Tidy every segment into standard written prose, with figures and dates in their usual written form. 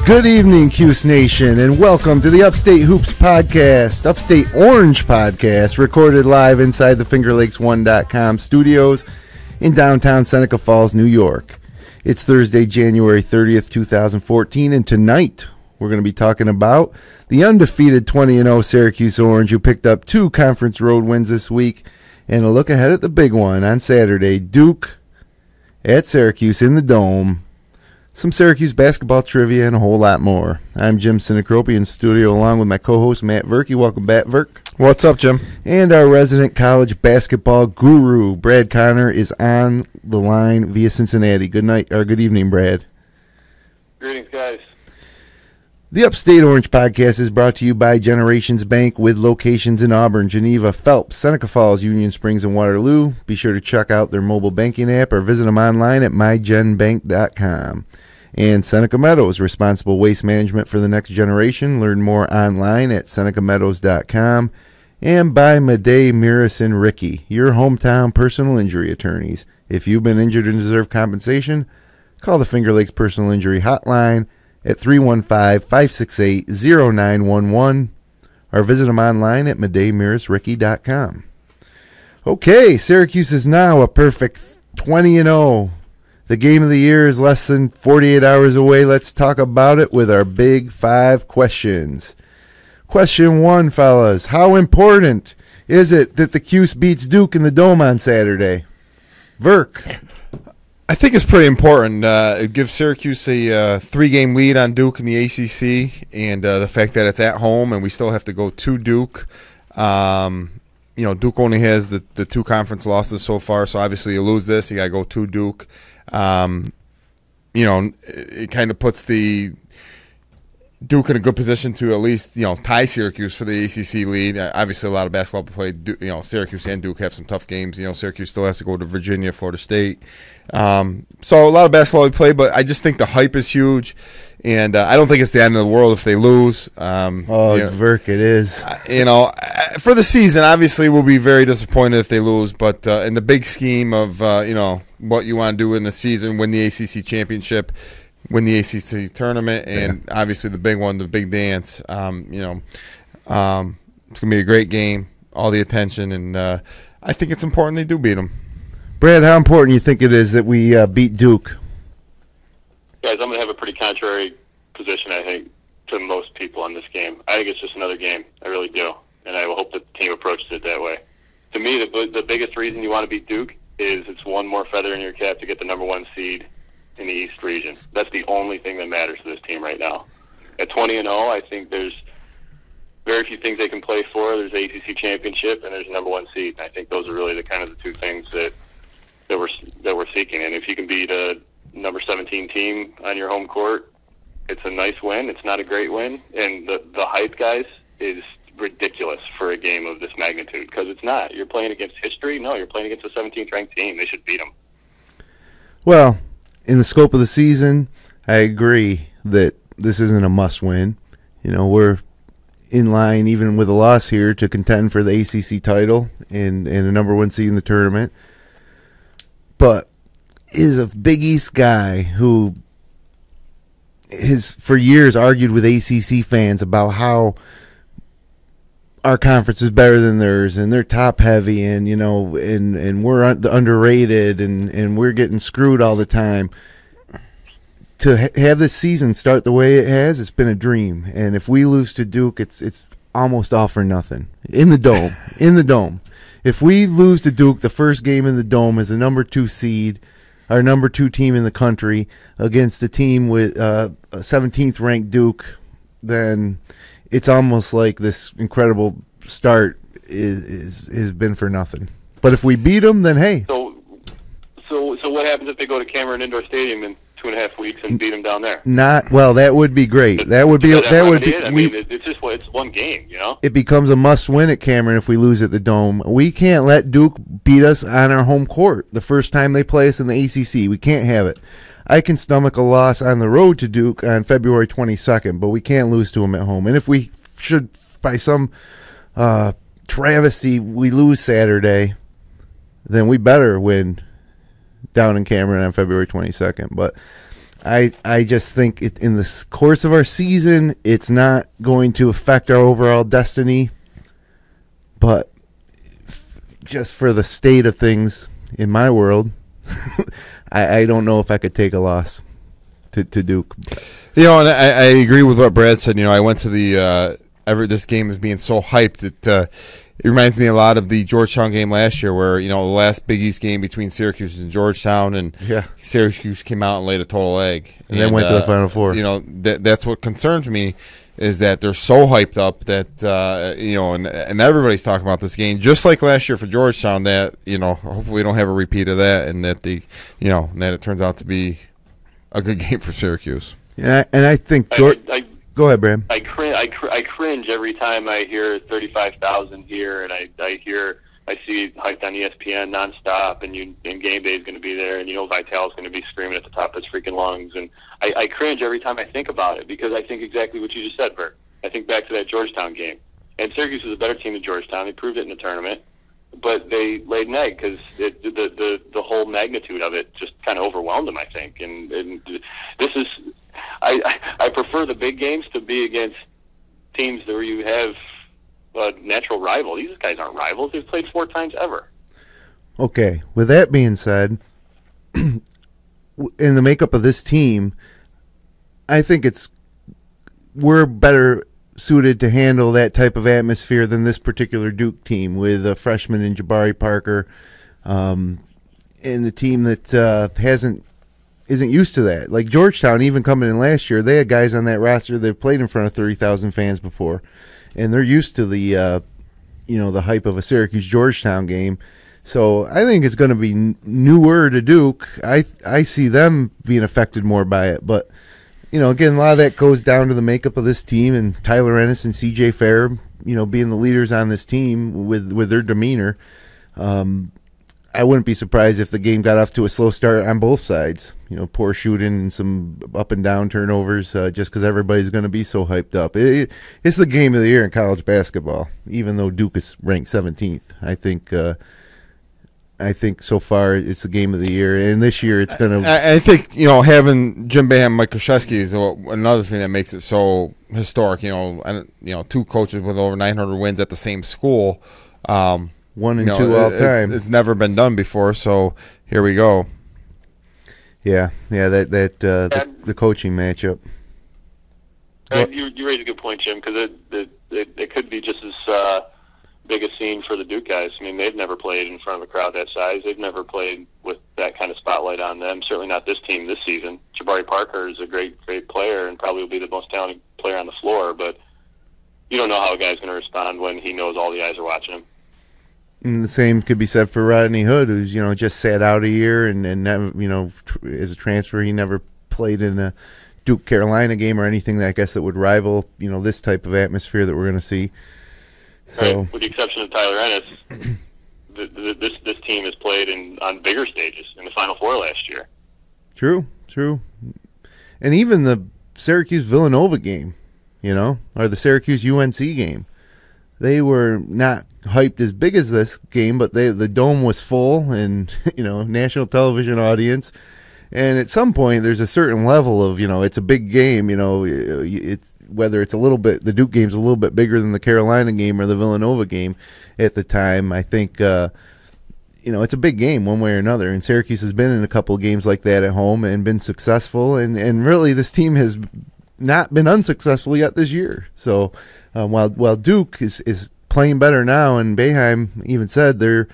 Good evening, Cuse Nation, and welcome to the Upstate Hoops Podcast, Upstate Orange Podcast, recorded live inside the FingerLakes1.com studios in downtown Seneca Falls, New York. It's Thursday, January 30th, 2014, and tonight we're going to be talking about the undefeated 20-0 Syracuse Orange, who picked up 2 conference road wins this week, and a look ahead at the big one on Saturday, Duke at Syracuse in the Dome. Some Syracuse basketball trivia and a whole lot more. I'm Jim Sinacropi in studio along with my co-host Matt Verke. Welcome back, Verk. What's up, Jim? And our resident college basketball guru, Brad Connor, is on the line via Cincinnati. Good night, or good evening, Brad. Greetings, guys. The Upstate Orange Podcast is brought to you by Generations Bank with locations in Auburn, Geneva, Phelps, Seneca Falls, Union Springs, and Waterloo. Be sure to check out their mobile banking app or visit them online at mygenbank.com. And Seneca Meadows, responsible waste management for the next generation. Learn more online at senecameadows.com. And by Madej, Miras, and Ricky, your hometown personal injury attorneys. If you've been injured and deserve compensation, call the Finger Lakes Personal Injury Hotline at 315-568-0911 or visit them online at madejmirasricky.com. Okay, Syracuse is now a perfect 20-0. The game of the year is less than 48 hours away. Let's talk about it with our big 5 questions. Question 1, fellas. How important is it that the Cuse beats Duke in the Dome on Saturday? Verk. I think it's pretty important. It gives Syracuse a 3-game lead on Duke in the ACC, and the fact that it's at home and we still have to go to Duke. Duke only has the 2 conference losses so far, so obviously you lose this, you got to go to Duke. It kind of puts the Duke in a good position to at least, tie Syracuse for the ACC lead. Obviously, a lot of basketball played. Syracuse and Duke have some tough games. Syracuse still has to go to Virginia, Florida State. So a lot of basketball we play, but I just think the hype is huge, and I don't think it's the end of the world if they lose. Verk, it is. For the season, obviously, we'll be very disappointed if they lose, but in the big scheme of, what you want to do in the season, win the ACC championship, win the ACC tournament, and obviously the big one, the big dance. It's going to be a great game, all the attention, and I think it's important they do beat them. Brad, how important do you think it is that we beat Duke? Guys, I'm going to have a pretty contrary position, I think, to most people on this game. I think it's just another game. I really do, and I hope that the team approaches it that way. To me, the biggest reason you want to beat Duke is it's one more feather in your cap to get the number 1 seed in the East region. That's the only thing that matters to this team right now. At 20-0, I think there's very few things they can play for. There's the ACC championship and there's number 1 seed. And I think those are really the 2 things that we're seeking. And if you can beat a number 17 team on your home court, it's a nice win. It's not a great win, and the hype, guys, is ridiculous for a game of this magnitude, because it's not. You're playing against history. No, you're playing against a 17th ranked team. They should beat them. Well, in the scope of the season, I agree that this isn't a must-win. We're in line, even with a loss here, to contend for the ACC title and a number 1 seed in the tournament. But is a Big East guy who has for years argued with ACC fans about how our conference is better than theirs, and they're top heavy, and and we're underrated, and we're getting screwed all the time. To have this season start the way it has, it's been a dream. And if we lose to Duke, it's almost all for nothing in the Dome. In the Dome, if we lose to Duke, the first game in the Dome as a number 2 seed, our number 2 team in the country, against a team with a 17th ranked Duke, then it's almost like this incredible start has been for nothing. But if we beat them, then hey. So what happens if they go to Cameron Indoor Stadium and 2.5 weeks and beat them down there. Not well. That would be great. That would be. It's just it's one game, you know. It becomes a must-win at Cameron if we lose at the Dome. We can't let Duke beat us on our home court the first time they play us in the ACC. We can't have it. I can stomach a loss on the road to Duke on February 22nd, but we can't lose to them at home. And if we should, by some travesty, we lose Saturday, then we better win down in Cameron on February 22nd. But I just think in the course of our season, it's not going to affect our overall destiny. But just for the state of things in my world, I don't know if I could take a loss to Duke. You know, and I agree with what Brad said. You know, I went to the this game is being so hyped that it reminds me a lot of the Georgetown game last year, where the last Big East game between Syracuse and Georgetown, and Syracuse came out and laid a total egg, and then went to the Final Four. That's what concerns me, is that they're so hyped up that and everybody's talking about this game, just like last year for Georgetown. That hopefully we don't have a repeat of that, and that that it turns out to be a good game for Syracuse. And I think go ahead, Bram. I cringe every time I hear 35,000 here, and I see hyped on ESPN nonstop, and Game Day is going to be there, and Vital's going to be screaming at the top of his freaking lungs, and I cringe every time I think about it, because I think exactly what you just said, Bert. I think back to that Georgetown game, and Syracuse was a better team than Georgetown. They proved it in the tournament, but they laid an egg because the whole magnitude of it just kind of overwhelmed them, I think, and this is. I prefer the big games to be against teams where you have a natural rival. These guys aren't rivals. They've played 4 times ever. Okay. With that being said, in the makeup of this team, I think we're better suited to handle that type of atmosphere than this particular Duke team, with a freshman in Jabari Parker, and the team that isn't used to that. Like Georgetown, even coming in last year, they had guys on that roster that played in front of 30,000 fans before, and they're used to the the hype of a Syracuse-Georgetown game. So I think it's going to be newer to Duke. I see them being affected more by it, but again, a lot of that goes down to the makeup of this team, and Tyler Ennis and C.J. Fair, being the leaders on this team with their demeanor. I wouldn't be surprised if the game got off to a slow start on both sides. Poor shooting and some up and down turnovers, just because everybody's going to be so hyped up. It's the game of the year in college basketball, even though Duke is ranked 17th. I think so far it's the game of the year, and this year it's going to. I think having Jim Boeheim, Mike Krzyzewski is another thing that makes it so historic. 2 coaches with over 900 wins at the same school. 1 and 2 all time. It's never been done before, so here we go. Yeah. The coaching matchup. You raise a good point, Jim, because it could be just as big a scene for the Duke guys. I mean, they've never played in front of a crowd that size. They've never played with that kind of spotlight on them. Certainly not this team this season. Jabari Parker is a great player and probably will be the most talented player on the floor, but you don't know how a guy's going to respond when he knows all the eyes are watching him. And the same could be said for Rodney Hood, who's just sat out a year and never, as a transfer, he never played in a Duke Carolina game or anything that I guess that would rival this type of atmosphere that we're going to see. So, right. With the exception of Tyler Ennis, this team has played on bigger stages in the Final Four last year. True, and even the Syracuse Villanova game, or the Syracuse UNC game, they were not hyped as big as this game, but the dome was full, and national television audience, and at some point there's a certain level of it's a big game, it's whether it's a little bit, the Duke game's a little bit bigger than the Carolina game or the Villanova game at the time. I think it's a big game one way or another, and Syracuse has been in a couple of games like that at home and been successful, and really this team has not been unsuccessful yet this year. So while Duke is playing better now, and Boeheim even said they're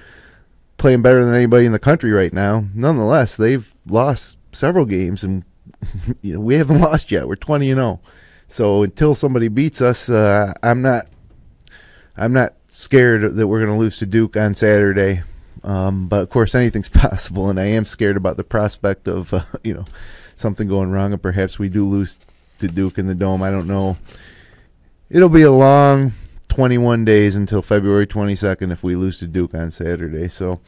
playing better than anybody in the country right now, nonetheless, they've lost several games, and we haven't lost yet. We're 20-0. So until somebody beats us, I'm not scared that we're going to lose to Duke on Saturday. But of course, anything's possible, and I am scared about the prospect of something going wrong, and perhaps we do lose to Duke in the Dome. I don't know. It'll be a long 21 days until February 22nd if we lose to Duke on Saturday. So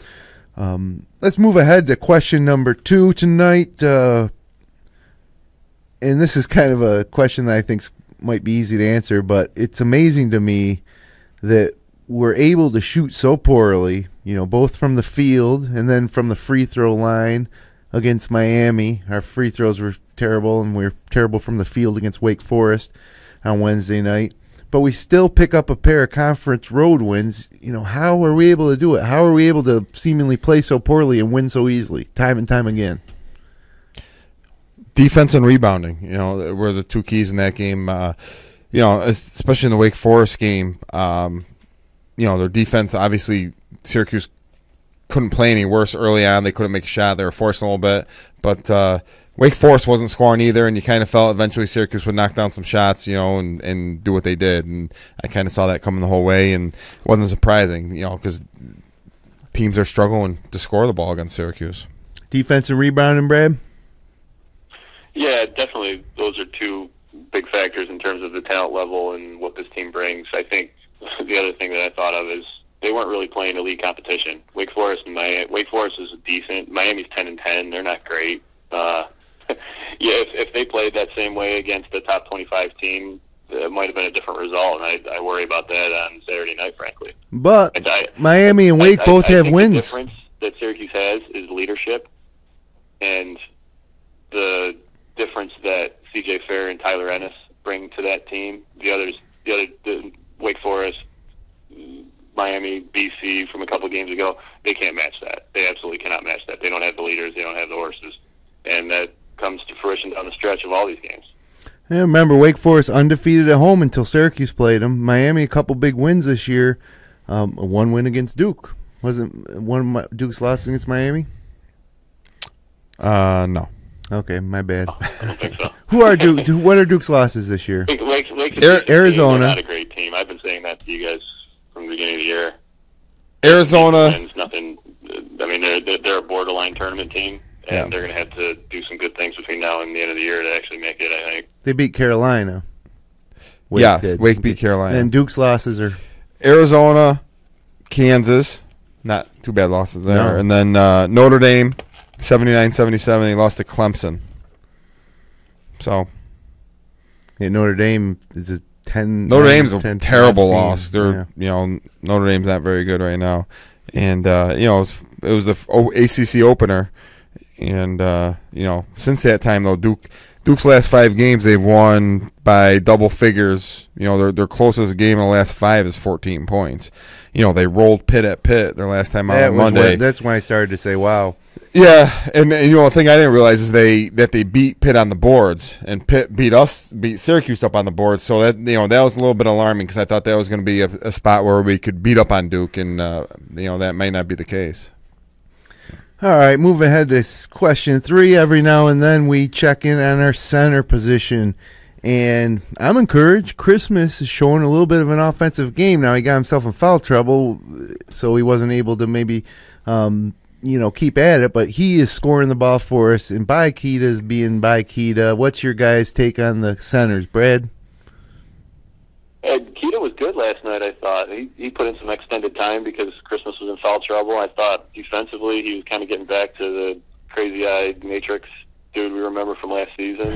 let's move ahead to question number 2 tonight. And this is kind of a question that I think might be easy to answer, but it's amazing to me that we're able to shoot so poorly, both from the field and then from the free throw line against Miami. Our free throws were terrible, and we were terrible from the field against Wake Forest on Wednesday night. But we still pick up a pair of conference road wins. How are we able to do it? How are we able to seemingly play so poorly and win so easily, time and time again? Defense and rebounding, were the two keys in that game. Especially in the Wake Forest game. Their defense, obviously, Syracuse couldn't play any worse early on. They couldn't make a shot. They were forced a little bit. But Wake Forest wasn't scoring either, and you kind of felt eventually Syracuse would knock down some shots, and do what they did. And I kind of saw that coming the whole way, and it wasn't surprising, because teams are struggling to score the ball against Syracuse. Defense and rebounding, Brad? Yeah, definitely. Those are two big factors in terms of the talent level and what this team brings. I think the other thing that I thought of is they weren't really playing elite competition. Wake Forest is decent. Miami's 10-10. They're not great. If they played that same way against the top 25 team, it might have been a different result, and I worry about that on Saturday night, frankly. But Miami and Wake both have wins. The difference that Syracuse has is leadership, and the difference that C.J. Fair and Tyler Ennis bring to that team. The Wake Forest, Miami, BC from a couple games ago, they can't match that. They absolutely cannot match that. They don't have the leaders. They don't have the horses. And that comes to fruition down the stretch of all these games. Yeah, remember, Wake Forest undefeated at home until Syracuse played them. Miami, a couple big wins this year. One win against Duke. Wasn't one of Duke's losses against Miami? No. Okay, my bad. I don't think so. What are Duke's losses this year? Arizona. They're not a great team. I've been saying that to you guys from the beginning of the year. Arizona. Nothing. I mean, they're a borderline tournament team, and they're going to have to do some good things between now and the end of the year to actually make it, I think. They beat Carolina. Wake beat Carolina. And Duke's losses are Arizona, Kansas. Not too bad losses there. No. And then Notre Dame, 79-77. They lost to Clemson. So, Notre Dame is a 10. Notre Dame's a terrible loss. They're Notre Dame's not very good right now, and it was the ACC opener, and since that time though, Duke's last 5 games they've won by double figures. Their closest game in the last 5 is 14 points. They rolled Pitt at Pitt their last time out on Monday. That's when I started to say, wow. Yeah, and the thing I didn't realize is that they beat Pitt on the boards, and Pitt beat Syracuse up on the boards. So that that was a little bit alarming because I thought that was going to be a spot where we could beat up on Duke, and that may not be the case. All right, moving ahead to question 3. Every now and then we check in on our center position, and I'm encouraged. Christmas is showing a little bit of an offensive game. Now he got himself in foul trouble, so he wasn't able to maybe keep at it, but he is scoring the ball for us, and Baikita's being Baikita. What's your guys' take on the centers, Brad? Keita was good last night, I thought. He put in some extended time because Christmas was in foul trouble. I thought defensively he was kind of getting back to the crazy-eyed Matrix dude we remember from last season,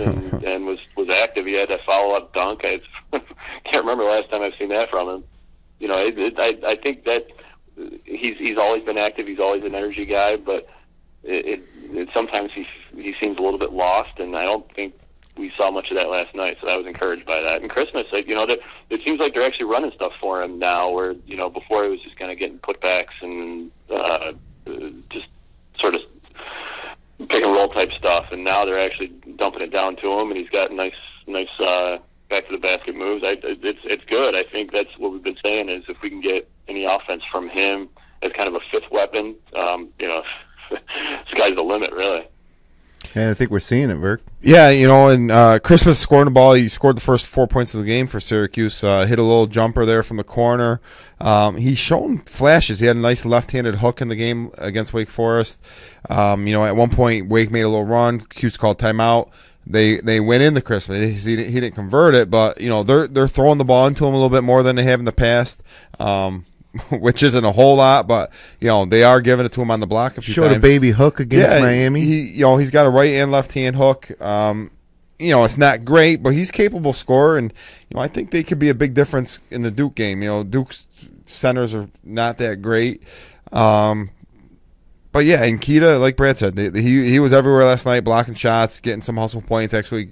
and was active. He had that follow-up dunk. I can't remember the last time I've seen that from him. I think that he's always been active. He's always an energy guy, but sometimes he seems a little bit lost, and I don't think we saw much of that last night. So I was encouraged by that. And Christmas, it seems like they're actually running stuff for him now, where before he was just kind of getting putbacks and just sort of pick and roll type stuff, and now they're actually dumping it down to him, and he's got nice back to the basket moves. It's good. I think that's what we've been saying is if we can get any offense from him as kind of a fifth weapon, sky's the limit, really. And I think we're seeing it, Burke. Yeah, and Christmas scoring the ball. He scored the first 4 points of the game for Syracuse. Hit a little jumper there from the corner. He's shown flashes. He had a nice left-handed hook in the game against Wake Forest. At one point, Wake made a little run. Cuse called timeout. They went into Christmas. He didn't convert it, but they're throwing the ball into him a little bit more than they have in the past. Which isn't a whole lot, but they are giving it to him on the block a few times. Showed a baby hook against Miami. He's got a right and left hand hook. It's not great, but he's capable scorer, and I think they could be a big difference in the Duke game. Duke's centers are not that great. But yeah, and Keita, like Brad said, he was everywhere last night, blocking shots, getting some hustle points, actually,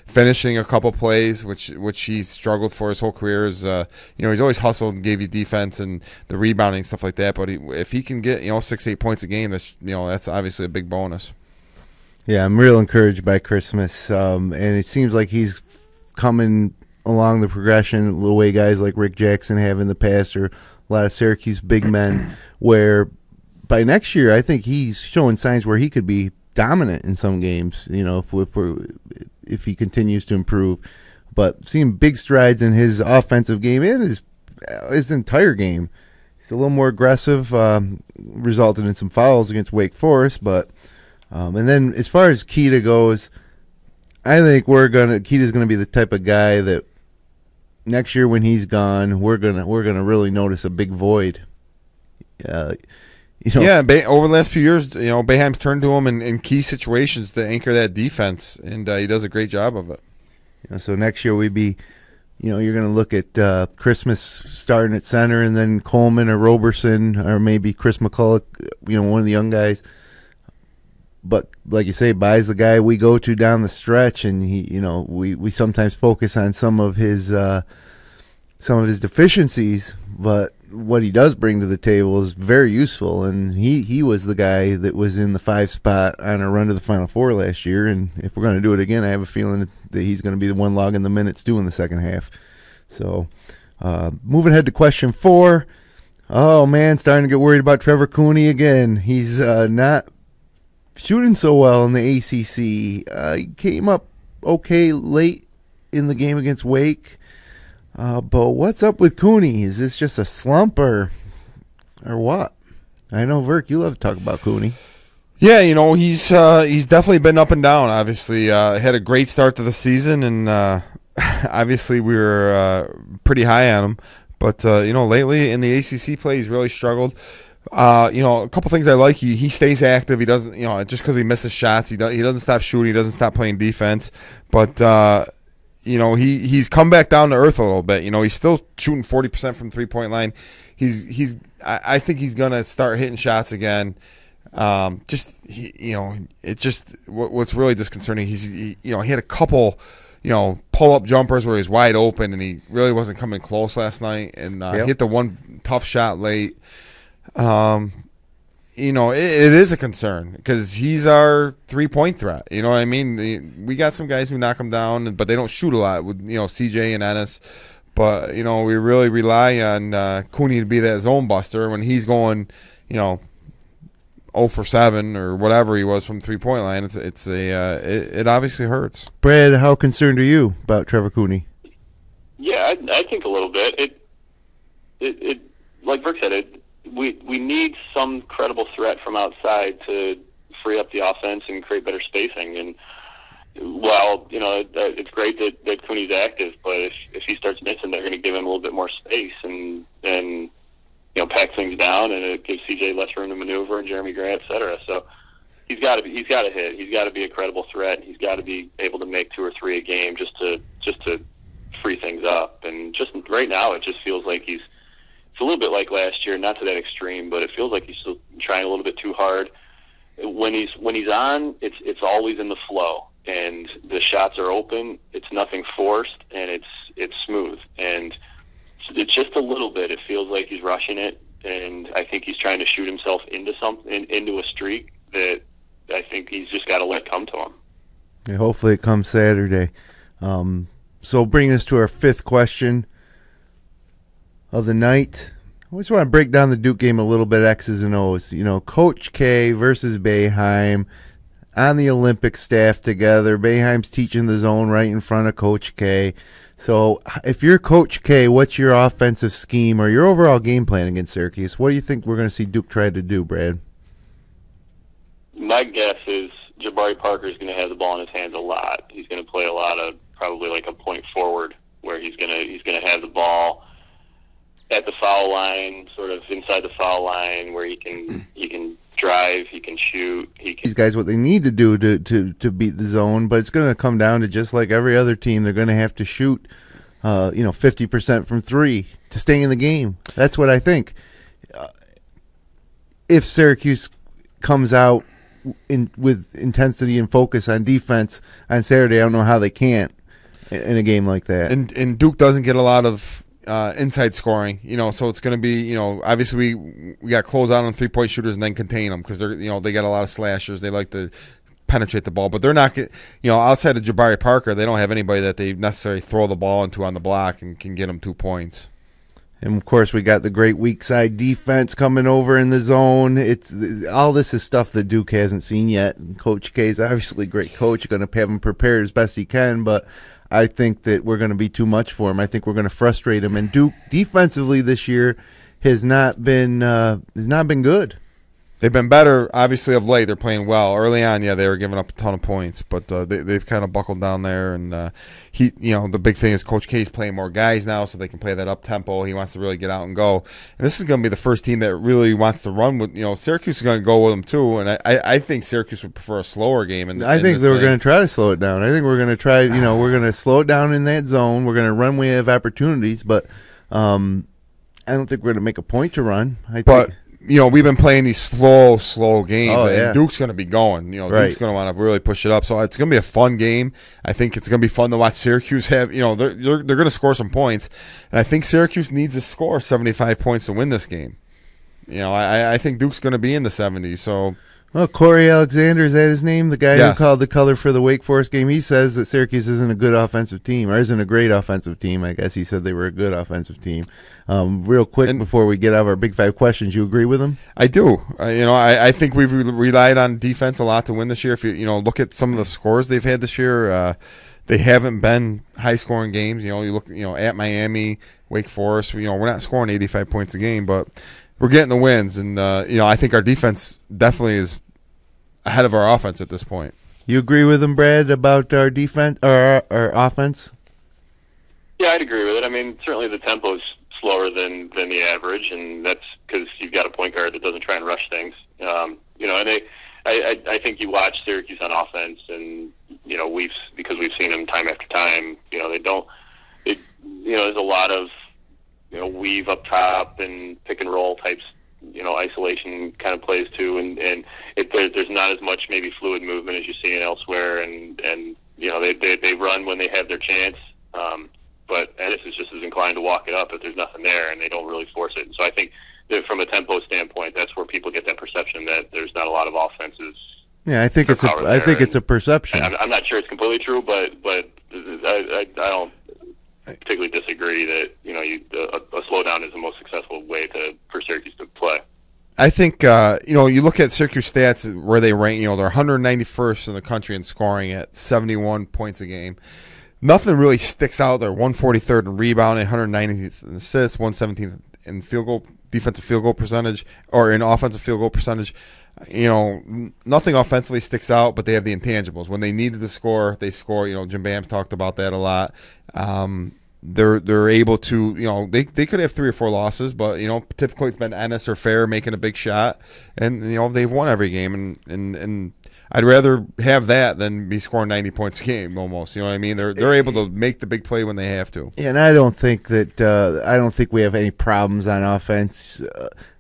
finishing a couple plays, which he's struggled for his whole career. He's always hustled and gave you defense and the rebounding, stuff like that. But if he can get 6-8 points a game, that's obviously a big bonus. Yeah, I'm real encouraged by Christmas, and it seems like he's coming along the progression the way guys like Rick Jackson have in the past, or a lot of Syracuse big men, where by next year, I think he's showing signs where he could be dominant in some games, if he continues to improve. But seeing big strides in his offensive game and his entire game. He's a little more aggressive, resulted in some fouls against Wake Forest. But and then as far as Keita goes, I think Keita's gonna be the type of guy that next year when he's gone, we're gonna really notice a big void. Over the last few years, Boeheim's turned to him in key situations to anchor that defense, and he does a great job of it. So next year we'd be, you're going to look at Christmas starting at center, and then Coleman or Roberson or maybe Chris McCulloch, one of the young guys. But like you say, Bai's the guy we go to down the stretch, and we sometimes focus on some of his deficiencies, but what he does bring to the table is very useful, and he was the guy that was in the 5 spot on a run to the Final Four last year, and if we're going to do it again, I have a feeling that he's going to be the one logging the minutes too in the second half. So moving ahead to question 4. Oh man, starting to get worried about Trevor Cooney again. He's not shooting so well in the ACC. He came up okay late in the game against Wake. But what's up with Cooney? Is this just a slump or what? I know, Verk, you love to talk about Cooney. Yeah, he's definitely been up and down. Obviously, had a great start to the season, and obviously we were pretty high on him. But lately in the ACC play, he's really struggled. A couple things I like. He stays active. He doesn't, just because he misses shots, he doesn't stop shooting. He doesn't stop playing defense. But he's come back down to earth a little bit. He's still shooting 40% from 3-point line. I think he's gonna start hitting shots again. What's really disconcerting. He had a couple, pull up jumpers where he's wide open, and he really wasn't coming close last night, and hit the one tough shot late. It is a concern because he's our 3-point threat. You know what I mean? We got some guys who knock him down, but they don't shoot a lot with, CJ and Ennis. But, we really rely on Cooney to be that zone buster when he's going, 0 for 7 or whatever he was from 3-point line. It obviously hurts. Brad, how concerned are you about Trevor Cooney? Yeah, I think a little bit. It like Burke said, we need some credible threat from outside to free up the offense and create better spacing. And while it's great that Cooney's active, but if he starts missing, they're going to give him a little bit more space and pack things down, and it gives CJ less room to maneuver, and Jeremy Grant, et cetera. So he's got to hit. He's got to be a credible threat. He's got to be able to make 2 or 3 a game just to free things up. And just right now, it just feels like it's a little bit like last year, not to that extreme, but it feels like he's still trying a little bit too hard. When he's on, it's always in the flow, and the shots are open. It's nothing forced, and it's smooth. And it's just a little bit. It feels like he's rushing it, and I think he's trying to shoot himself into a streak that I think he's just got to let come to him. Yeah, hopefully it comes Saturday. So bringing us to our 5th question of the night. I just want to break down the Duke game a little bit, X's and O's. Coach K versus Boeheim. on the Olympic staff together. Boeheim's teaching the zone right in front of Coach K. So if you're Coach K, what's your offensive scheme or your overall game plan against Syracuse? What do you think we're going to see Duke try to do, Brad? My guess is Jabari Parker's going to have the ball in his hands a lot. He's going to play a lot of probably like a point forward where he's going to have the ball at the foul line, sort of inside the foul line, where he can drive, he can shoot. These guys, what they need to do to beat the zone, but it's going to come down to just like every other team, they're going to have to shoot, 50% from three to stay in the game. That's what I think. If Syracuse comes out with intensity and focus on defense on Saturday, I don't know how they can't in a game like that. And Duke doesn't get a lot of inside scoring, so it's going to be, obviously we got to close out on 3-point shooters and then contain them because they're, they got a lot of slashers. They like to penetrate the ball, but they're not, outside of Jabari Parker, they don't have anybody that they necessarily throw the ball into on the block and can get them 2 points. And, of course, we got the great weak side defense coming over in the zone. All this is stuff that Duke hasn't seen yet. And Coach K is obviously a great coach, going to have him prepared as best he can, but I think that we're going to be too much for him. I think we're going to frustrate him. And Duke defensively this year has not been good. They've been better, obviously, of late. They're playing well. Early on, they were giving up a ton of points, but they've kind of buckled down there. And the big thing is Coach K's playing more guys now, so they can play that up tempo. He wants to really get out and go. And this is going to be the first team that really wants to run with. Syracuse is going to go with them too. And I think Syracuse would prefer a slower game. I think they were going to try to slow it down. I think we're going to try. We're going to slow it down in that zone. We're going to run. We have opportunities, but I don't think we're going to make a point to run. We've been playing these slow games, and Duke's going to be going. Right. Duke's going to want to really push it up. So it's going to be a fun game. I think it's going to be fun to watch Syracuse have. They're going to score some points, and I think Syracuse needs to score 75 points to win this game. I think Duke's going to be in the 70s. So. Well, Corey Alexander, is that his name? The guy who called the color for the Wake Forest game. He says that Syracuse isn't a good offensive team, or isn't a great offensive team. I guess he said they were a good offensive team. Real quick, before we get out of our Big Five questions, you agree with him? I do. I think we've relied on defense a lot to win this year. If you look at some of the scores they've had this year, they haven't been high-scoring games. You look at Miami, Wake Forest. We're not scoring 85 points a game, but we're getting the wins, and I think our defense definitely is ahead of our offense at this point. You agree with him, Brad, about our defense or our offense? Yeah, I'd agree with it. I mean, certainly the tempo is slower than the average, and that's because you've got a point guard that doesn't try and rush things. And I think you watch Syracuse on offense, and because we've seen them time after time. They don't. There's a lot of weave up top and pick and roll types, isolation kind of plays too, and there's not as much maybe fluid movement as you're seeing elsewhere, and they run when they have their chance, but Ennis is just as inclined to walk it up if there's nothing there, and they don't really force it. And so I think that from a tempo standpoint, that's where people get that perception that there's not a lot of offenses. Yeah, I think it's a perception. I'm not sure it's completely true, but I don't particularly disagree that a slowdown is the most successful way for Syracuse to play. I think you look at Syracuse stats where they rank. They're 191st in the country in scoring at 71 points a game. Nothing really sticks out. They're 143rd in rebounding, 190th in assists, 117th in defensive field goal percentage, or in offensive field goal percentage. Nothing offensively sticks out, but they have the intangibles. When they needed to score, they score. Jim Bam's talked about that a lot. They're able to, they could have 3 or 4 losses, but typically it's been Ennis or Fair making a big shot, and they've won every game, and I'd rather have that than be scoring 90 points a game almost. You know what I mean? They're able to make the big play when they have to. Yeah, and I don't think we have any problems on offense.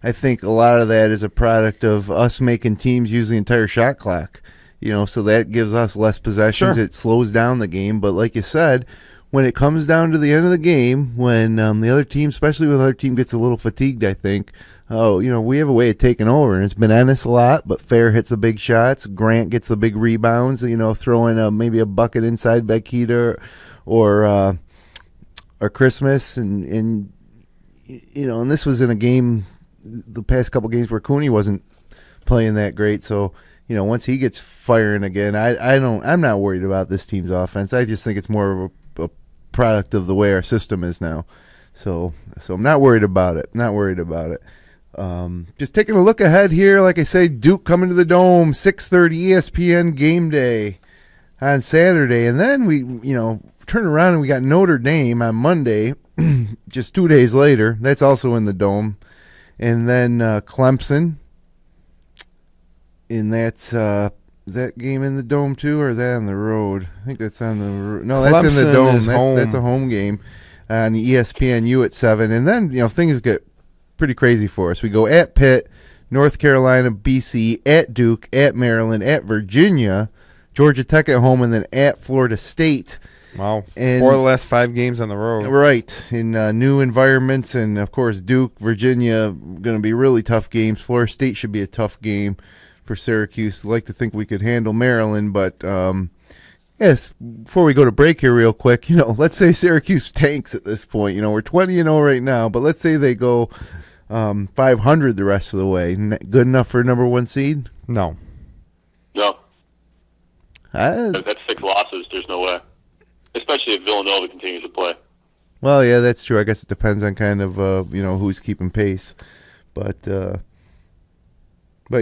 I think a lot of that is a product of us making teams use the entire shot clock. So that gives us less possessions. Sure. It slows down the game, but like you said, when it comes down to the end of the game, when the other team, especially when the other team gets a little fatigued, I think, we have a way of taking over. And it's been Ennis a lot, but Fair hits the big shots. Grant gets the big rebounds, throwing maybe a bucket inside Bekita or Christmas. And this was in a game, the past couple games where Cooney wasn't playing that great. So, once he gets firing again, I'm not worried about this team's offense. I just think it's more of a product of the way our system is now. So I'm not worried about it. Just taking a look ahead here, like I say, Duke coming to the Dome, 6:30 ESPN game day on Saturday, and then we turn around and we got Notre Dame on Monday, just 2 days later. That's also in the Dome, and then Clemson. And that's is that game in the Dome too, or is that on the road? I think that's on the road. No, that's in the Dome. That's a home game on ESPNU at 7. And then things get pretty crazy for us. We go at Pitt, North Carolina, BC, at Duke, at Maryland, at Virginia, Georgia Tech at home, and then at Florida State. Wow. And 4 of the last 5 games on the road. Right. In new environments, and, of course, Duke, Virginia, going to be really tough games. Florida State should be a tough game for Syracuse. I'd like to think we could handle Maryland, but yes, before we go to break here real quick, let's say Syracuse tanks at this point. We're 20-0 right now, but let's say they go 500 the rest of the way. Good enough for number 1 seed? No. That's 6 losses. There's no way. Especially if Villanova continues to play. Well, yeah, that's true. I guess it depends on kind of who's keeping pace, but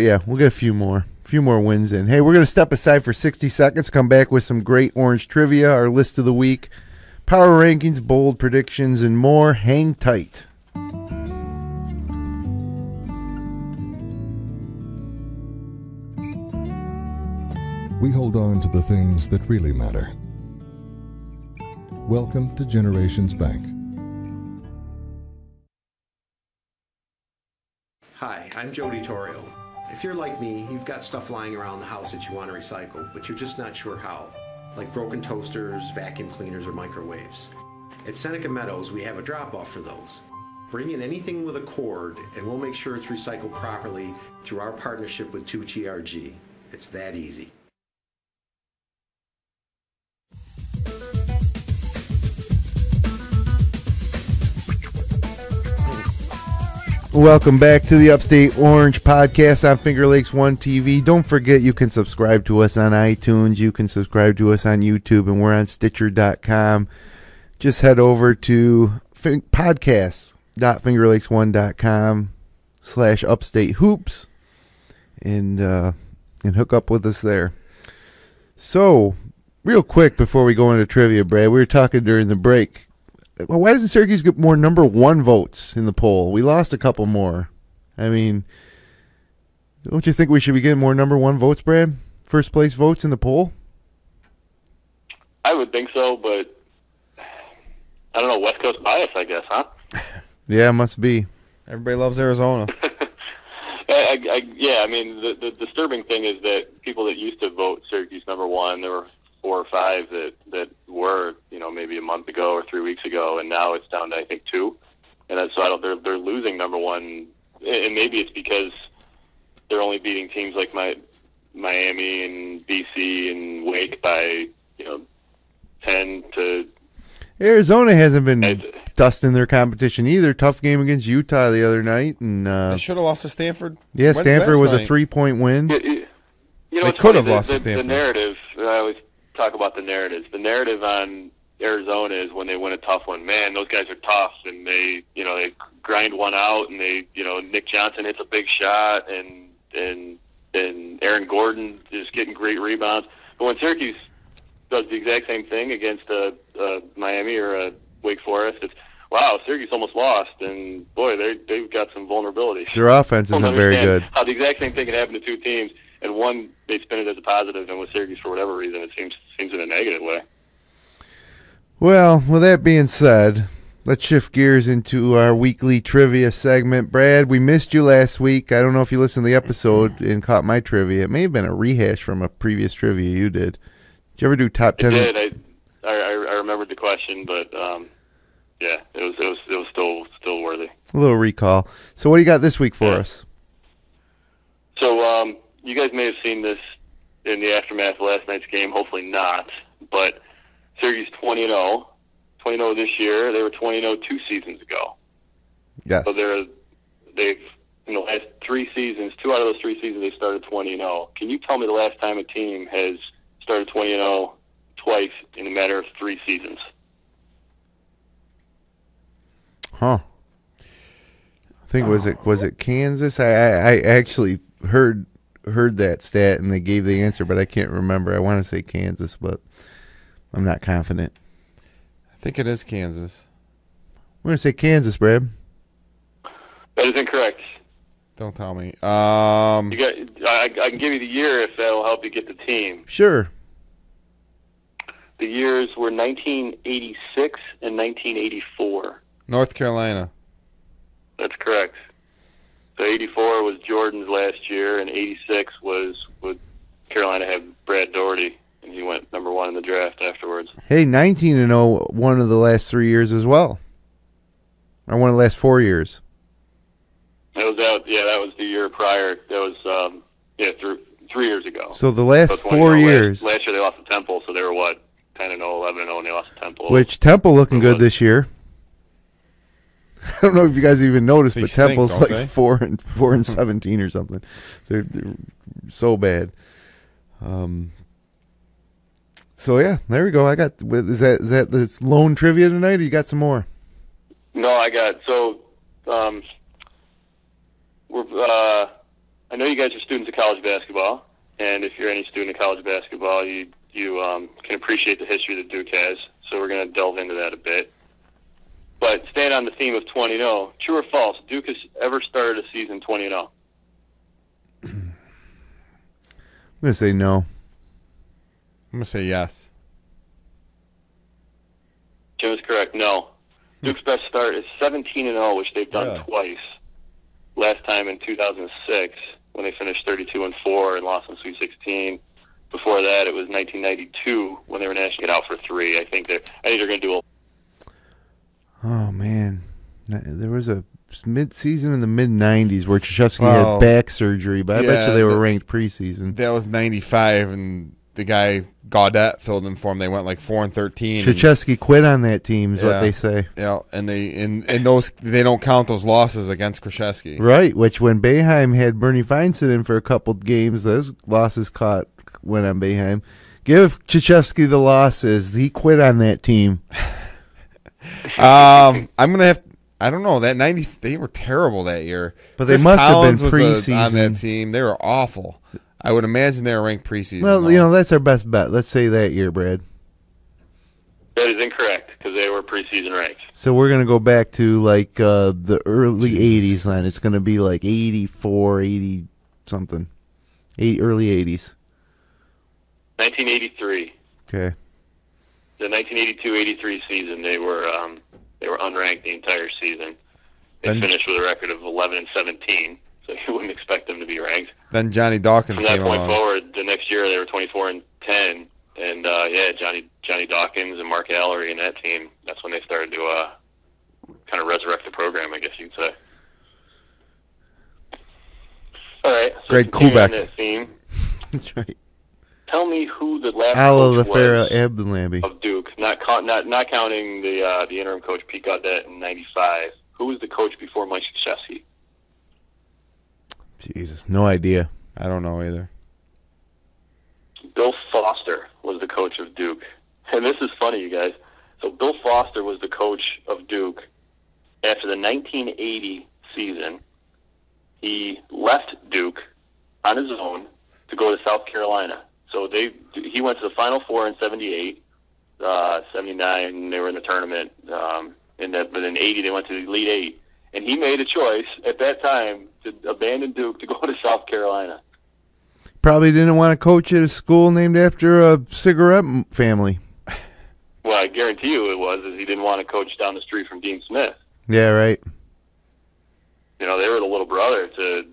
yeah, we'll get a few more wins in. Hey, we're going to step aside for 60 seconds, come back with some great Orange trivia, our list of the week, power rankings, bold predictions, and more. Hang tight. We hold on to the things that really matter. Welcome to Generations Bank. Hi, I'm Jody Torrio. If you're like me, you've got stuff lying around the house that you want to recycle, but you're just not sure how, like broken toasters, vacuum cleaners, or microwaves. At Seneca Meadows, we have a drop-off for those. Bring in anything with a cord, and we'll make sure it's recycled properly through our partnership with 2TRG. It's that easy. Welcome back to the Upstate Orange podcast on Finger Lakes One TV. Don't forget you can subscribe to us on iTunes. You can subscribe to us on YouTube, and we're on Stitcher.com. Just head over to podcasts.fingerlakes1.com/Upstate Hoops and hook up with us there. So, real quick before we go into trivia, Brad, we were talking during the break. Well, why doesn't Syracuse get more number 1 votes in the poll? We lost a couple more. I mean, don't you think we should be getting more number 1 votes, Brad? First place votes in the poll? I would think so, but I don't know, West Coast bias, I guess, huh? Yeah, must be. Everybody loves Arizona. Yeah, I mean, the disturbing thing is that people that used to vote Syracuse number 1, there were 4 or 5 that were, maybe a month ago or 3 weeks ago, and now it's down to, I think, 2. And so they're losing number 1, and maybe it's because they're only beating teams like Miami and BC and Wake by 10 to. Arizona hasn't been dusting their competition either. Tough game against Utah the other night, and they should have lost to Stanford. Yeah, Stanford was a 3-point win. They could have lost to Stanford. The narrative. I always talk about the narratives. The narrative on Arizona is when they win a tough one. Man, those guys are tough, and they grind one out, and Nick Johnson hits a big shot, and Aaron Gordon is getting great rebounds. But when Syracuse does the exact same thing against Miami or Wake Forest, it's wow, Syracuse almost lost, and boy, they've got some vulnerabilities. Their offense isn't very good. How the exact same thing can happen to 2 teams, and one they spin it as a positive, and with Syracuse for whatever reason it seems in a negative way. Well, with that being said, let's shift gears into our weekly trivia segment. Brad, we missed you last week. I don't know if you listened to the episode and caught my trivia. It may have been a rehash from a previous trivia you did. Did you ever do top 10? I did. I remembered the question, but yeah, it was still worthy. A little recall. So what do you got this week for us? So you guys may have seen this in the aftermath of last night's game. Hopefully not, but Syracuse 20-0 this year. They were 20-0 2 seasons ago. Yes. So they've in the last 3 seasons, 2 out of those 3 seasons, they started 20-0. Can you tell me the last time a team has started 20-0 twice in a matter of 3 seasons? Huh. I think was it Kansas? I actually heard that stat and they gave the answer, but I can't remember. I want to say Kansas, but I'm not confident. I think it is Kansas. I'm going to say Kansas, Brad. That is incorrect. Don't tell me. I can give you the year if that'll help you get the team. Sure. The years were 1986 and 1984. North Carolina. That's correct. So 84 was Jordan's last year, and 86 was Carolina had Brad Doherty, and he went number 1 in the draft afterwards. Hey, 19-0 one of the last 3 years as well. Or one of the last 4 years. That was the year prior. That was 3 years ago. So the last 4 years. Last year they lost to Temple, so they were 10-0, 11-0, and they lost to Temple. Which Temple looking good this year. I don't know if you guys even noticed, but Temple's like 4 and 17 or something. They're so bad. So yeah, there we go. I got is that this lone trivia tonight, or you got some more? No, I got I know you guys are students of college basketball, and if you're any student of college basketball, you can appreciate the history that Duke has. So we're going to delve into that a bit. But staying on the theme of 20-0, true or false, Duke has ever started a season 20-0? I'm going to say no. I'm going to say yes. Jim is correct, no. Duke's best start is 17-0, which they've done twice. Last time in 2006 when they finished 32-4 and lost in Sweet 16. Before that, it was 1992 when they were nationally get out for 3. I think they're going to do a... Oh, man. There was a mid-season in the mid-'90s where Krzyzewski had back surgery, but I bet you they were ranked preseason. That was 95, and the guy Gaudette filled in for him. They went like 4-13. Krzyzewski quit on that team is what they say. Yeah, and they don't count those losses against Krzyzewski. Right, which when Boeheim had Bernie Feinstein in for a couple games, those losses went on Boeheim. Give Krzyzewski the losses. He quit on that team. I'm gonna have. I don't know that 90. They were terrible that year. But they must have been preseason on that team. They were awful. I would imagine they were ranked preseason. Well, that's our best bet. Let's say that year, Brad. That is incorrect because they were preseason ranked. So we're gonna go back to like the early '80s line. It's gonna be like 84, 80 something, early '80s. 1983. Okay. The 1982-83 season, they were unranked the entire season. They finished with a record of 11-17, so you wouldn't expect them to be ranked. Then Johnny Dawkins came along. From that point forward, the next year they were 24-10, and Johnny Dawkins and Mark Allery and that team. That's when they started to kind of resurrect the program, I guess you'd say. All right, so Greg Kubek. That theme. That's right. Tell me who the last coach was Abdullambi of Duke, not counting the interim coach Pete Gaudette in '95. Who was the coach before Mike Krzyzewski? Jesus, no idea. I don't know either. Bill Foster was the coach of Duke, and this is funny, you guys. So Bill Foster was the coach of Duke after the 1980 season. He left Duke on his own to go to South Carolina. So he went to the Final Four in '78, '79 they were in the tournament, but in '80 they went to the Elite Eight, and he made a choice at that time to abandon Duke to go to South Carolina. Probably didn't want to coach at a school named after a cigarette family. Well, I guarantee you it was, is he didn't want to coach down the street from Dean Smith. Yeah, right. They were the little brother to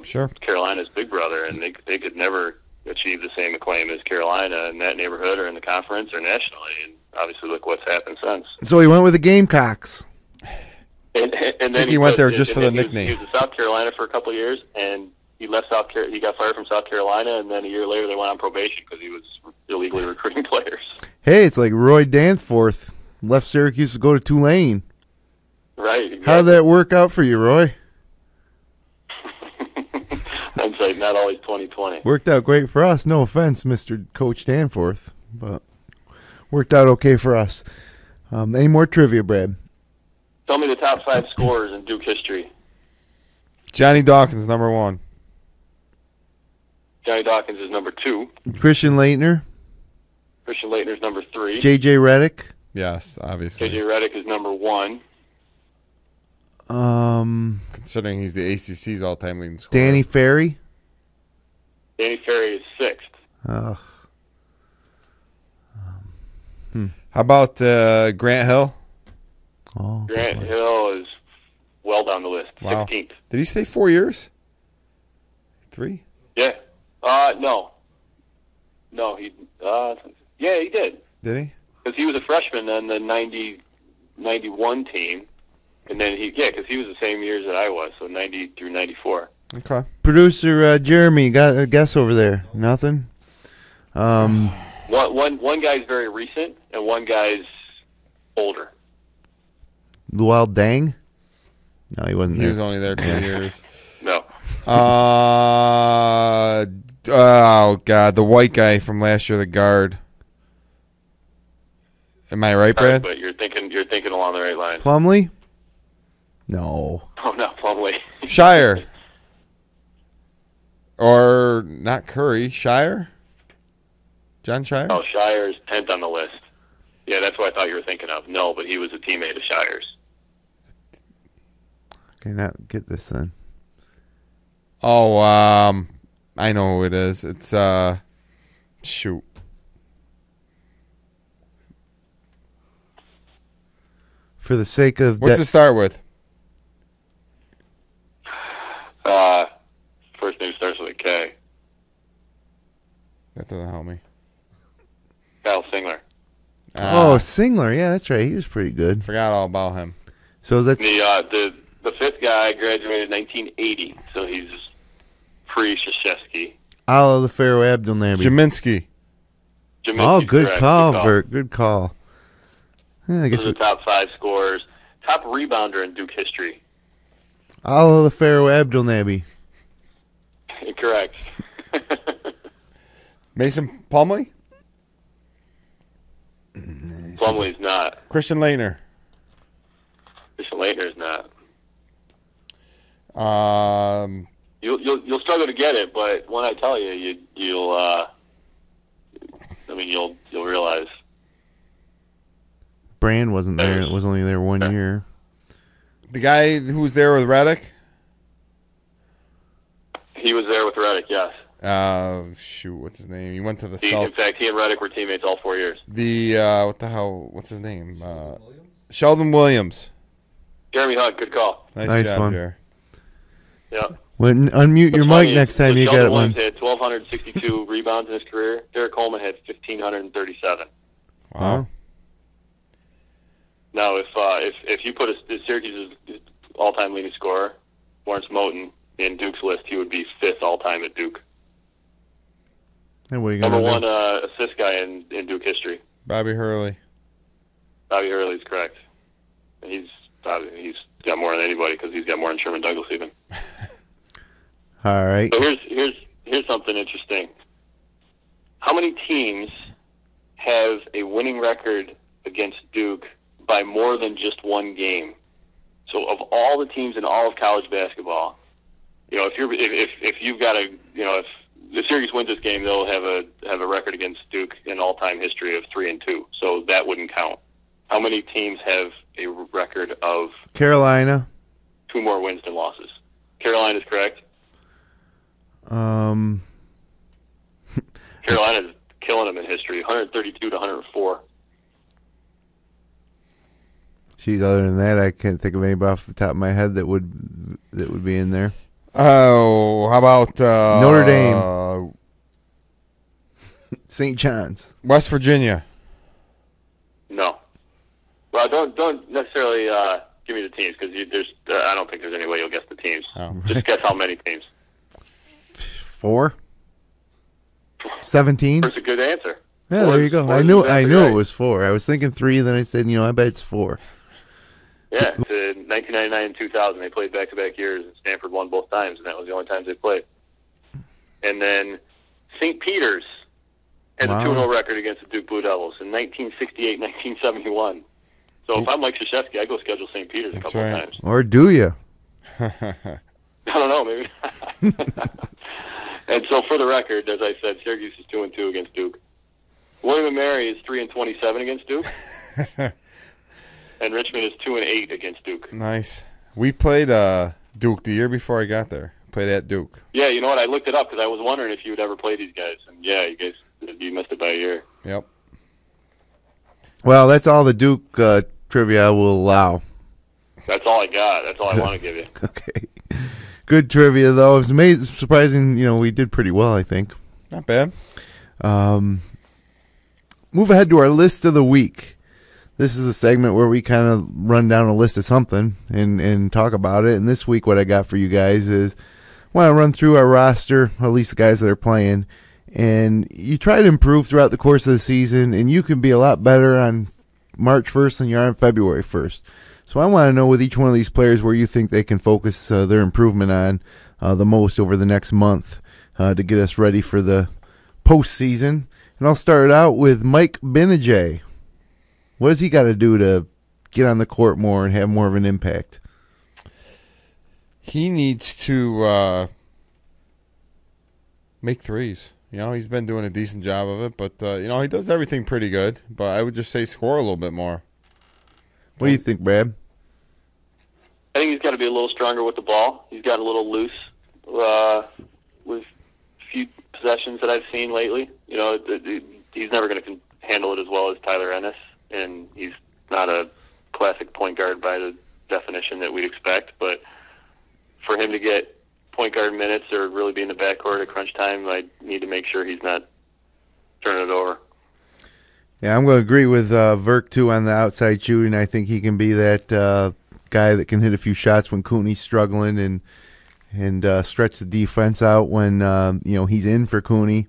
Sure. Carolina's big brother, and they could never achieve the same acclaim as Carolina in that neighborhood or in the conference or nationally, and obviously look what's happened since. So he went with the Gamecocks. And then he went there just for the nickname. He was in South Carolina for a couple of years, and he left he got fired from South Carolina, and then a year later they went on probation because he was illegally recruiting players. Hey, it's like Roy Danforth left Syracuse to go to Tulane. Right. Exactly. How'd that work out for you, Roy? not always 2020. Worked out great for us. No offense, Mr. Coach Danforth, but worked out okay for us. Any more trivia, Brad? Tell me the top 5 scorers in Duke history. Johnny Dawkins, number 1. Johnny Dawkins is number 2. Christian Laettner. Christian Laettner's number 3. J.J. Redick. Yes, obviously. J.J. Redick is number 1. Considering he's the ACC's all-time leading scorer. Danny Ferry. Danny Ferry is 6th. Ugh. How about Grant Hill? Oh, Grant Hill is well down the list. Wow. 15th. Did he stay 4 years? 3? Yeah. No. No, he did. Did he? Because he was a freshman on the 91 team. And then because he was the same years that I was, so 90 through 94. Okay. Producer Jeremy, got a guess over there? Nothing? One guy's very recent, and one guy's older. Luol Deng? No, he wasn't He there. was only there 2 years. No. Oh, God, the white guy from last year, the guard. Am I right, Brad? But you're thinking along the right lines. Plumlee? No. Oh, not Plumlee. Shire. Or not Curry, Shire? John Shire? Oh, Shire's 10th on the list. Yeah, that's what I thought you were thinking of. No, but he was a teammate of Shire's. Okay, now get this then. Oh, I know who it is. It's, shoot. For the sake of... What's it start with? First name starts with a K. That doesn't help me. Kyle Singler. Singler. Yeah, that's right. He was pretty good. Forgot all about him. So that's... The fifth guy graduated in 1980, so he's pre-Krzyzewski. Ala the Pharaoh Abdelnaby. Jaminski. Oh, good correct. call, Bert. Good call. Yeah, I guess Those are the top 5 scorers. Top rebounder in Duke history. Ala the Pharaoh Abdelnaby. Correct. Mason Plumlee? Plumlee's not. Christian Laettner. Christian Laettner's not. You'll struggle to get it, but when I tell you, you'll realize. Brand wasn't there. It was only there 1 year. The guy who was there with Redick? He was there with Redick, yes. Shoot, what's his name? He went to the South. In fact, he and Redick were teammates all 4 years. What the hell? What's his name? Sheldon Williams. Jeremy Hunt, good call. Nice job, one. Jerry. Yeah. Unmute your mic next time you get it one. Williams had 1,262 rebounds in his career. Derek Coleman had 1,537. Wow. Now, if you put Syracuse's all-time leading scorer, Lawrence Moten, in Duke's list, he would be 5th all-time at Duke. And what are you Number gonna one do? assist guy in Duke history. Bobby Hurley. Bobby Hurley's correct. And he's got more than anybody because he's got more than Sherman Douglas even. All right. So here's something interesting. How many teams have a winning record against Duke by more than just one game? So of all the teams in all of college basketball, if you've got if Syracuse wins this game, they'll have a record against Duke in all-time history of 3-2. So that wouldn't count. How many teams have a record of Carolina. 2 more wins than losses? Carolina's correct. Carolina's killing them in history, 132 to 104. Geez, other than that, I can't think of anybody off the top of my head that would be in there. Oh, how about Notre Dame, St. John's, West Virginia? No. Well, don't necessarily give me the teams because I don't think there's any way you'll guess the teams. Oh. Just guess how many teams. 4, 17. That's a good answer. Yeah, there you go. I knew it was 4. I was thinking 3, then I said, I bet it's 4. Yeah, it's 1999 and 2000. They played back-to-back years, and Stanford won both times, and that was the only times they played. And then St. Peter's has a 2-0 record against the Duke Blue Devils in 1968, 1971. So if I'm Mike Krzyzewski, I go schedule St. Peter's a couple of times. Or do you? I don't know, maybe. And so for the record, as I said, Syracuse is 2-2 against Duke. William & Mary is 3-27 against Duke. And Richmond is 2-8 against Duke. Nice. We played Duke the year before I got there. Played at Duke. Yeah, you know what? I looked it up because I was wondering if you would ever play these guys. And yeah, you missed it by a year. Yep. Well, that's all the Duke trivia will allow. That's all I got. That's all I want to give you. Okay. Good trivia, though. It was amazing, surprising. We did pretty well, I think. Not bad. Move ahead to our list of the week. This is a segment where we kind of run down a list of something and talk about it. And this week what I got for you guys is I want to run through our roster, at least the guys that are playing. And you try to improve throughout the course of the season, and you can be a lot better on March 1st than you are on February 1st. So I want to know with each one of these players where you think they can focus their improvement on the most over the next month to get us ready for the postseason. And I'll start out with Mike Benajay. What does he got to do to get on the court more and have more of an impact? He needs to make threes. He's been doing a decent job of it, but, he does everything pretty good. But I would just say score a little bit more. What do you think, Brad? I think he's got to be a little stronger with the ball. He's got a little loose with a few possessions that I've seen lately. He's never going to handle it as well as Tyler Ennis. And he's not a classic point guard by the definition that we'd expect. But for him to get point guard minutes or really be in the backcourt at crunch time, I need to make sure he's not turning it over. Yeah, I'm going to agree with Verk, too, on the outside shooting. I think he can be that guy that can hit a few shots when Cooney's struggling and stretch the defense out when he's in for Cooney.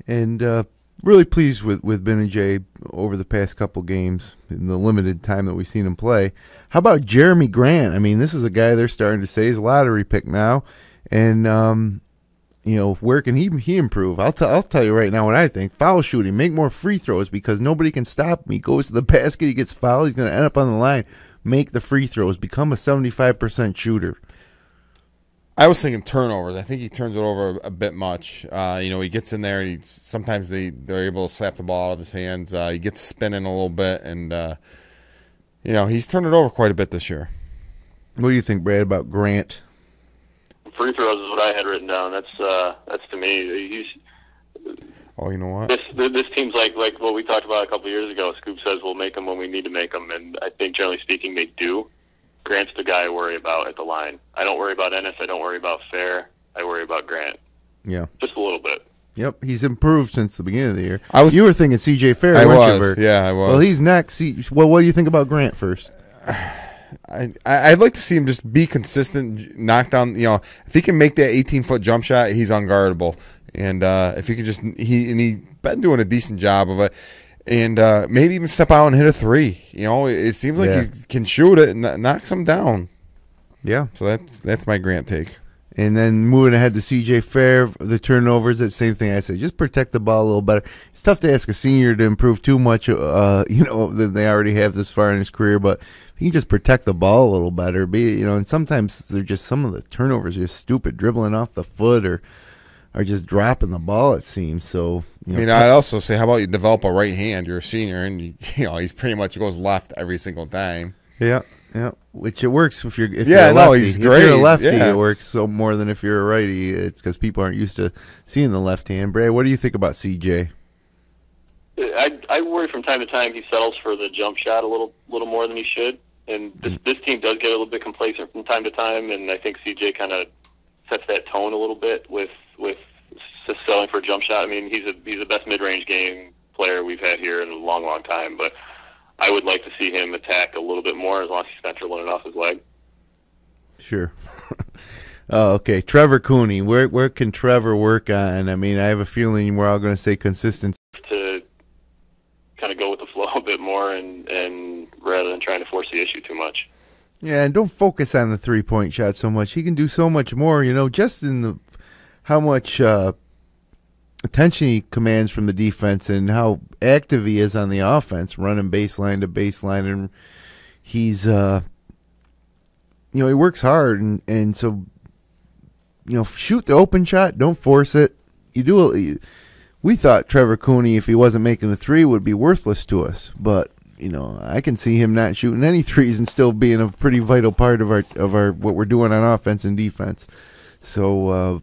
And really pleased with Benajay over the past couple games in the limited time that we've seen him play. How about Jeremy Grant? I mean, this is a guy they're starting to say is a lottery pick now. And, where can he improve? I'll tell you right now what I think. Foul shooting, make more free throws because nobody can stop him. He goes to the basket, he gets fouled, he's going to end up on the line. Make the free throws, become a 75% shooter. I was thinking turnovers. I think he turns it over a bit much. He gets in there, and sometimes they're able to slap the ball out of his hands. He gets spinning a little bit, and he's turned it over quite a bit this year. What do you think, Brad, about Grant? Free throws is what I had written down. That's to me. You know what? This team's like what we talked about a couple of years ago. Scoop says we'll make them when we need to make them, and I think generally speaking they do. Grant's the guy I worry about at the line. I don't worry about Ennis. I don't worry about Fair. I worry about Grant. Yeah. Just a little bit. Yep, he's improved since the beginning of the year. You were thinking C.J. Fair, weren't you? Yeah, I was. Well, he's next. Well, what do you think about Grant first? I'd like to see him just be consistent, knock down. If he can make that 18-foot jump shot, he's unguardable. And if he can he's been doing a decent job of it. And maybe even step out and hit a three. It seems like he can shoot it and knocks him down. Yeah. So that's my Grant take. And then moving ahead to C.J. Fair, the turnovers, that same thing I said. Just protect the ball a little better. It's tough to ask a senior to improve too much, than they already have this far in his career. But if he can just protect the ball a little better, and sometimes they're just some of the turnovers are just stupid, dribbling off the foot or just dropping the ball, it seems. So, I'd also say, how about you develop a right hand? You're a senior, and he's pretty much goes left every single time. Yeah. Yeah, which it works if you're a lefty. He's great. If you're a lefty, it works so more than if you're a righty. It's because people aren't used to seeing the left hand. Brad, what do you think about CJ? I worry from time to time he settles for the jump shot a little more than he should, and this team does get a little bit complacent from time to time, and I think CJ kind of sets that tone a little bit with just settling for a jump shot. I mean, he's the best mid-range game player we've had here in a long, long time, but I would like to see him attack a little bit more as long as he's not dribbling it off his leg. Sure. Oh, okay. Trevor Cooney. Where can Trevor work on? I mean, I have a feeling we're all going to say consistency. To kind of go with the flow a bit more and rather than trying to force the issue too much. Yeah, and don't focus on the three-point shot so much. He can do so much more, just in the much attention he commands from the defense and how active he is on the offense, running baseline to baseline, and he's he works hard, and so shoot the open shot, don't force it. We thought Trevor Cooney, if he wasn't making a three, would be worthless to us, but I can see him not shooting any threes and still being a pretty vital part of our what we're doing on offense and defense. So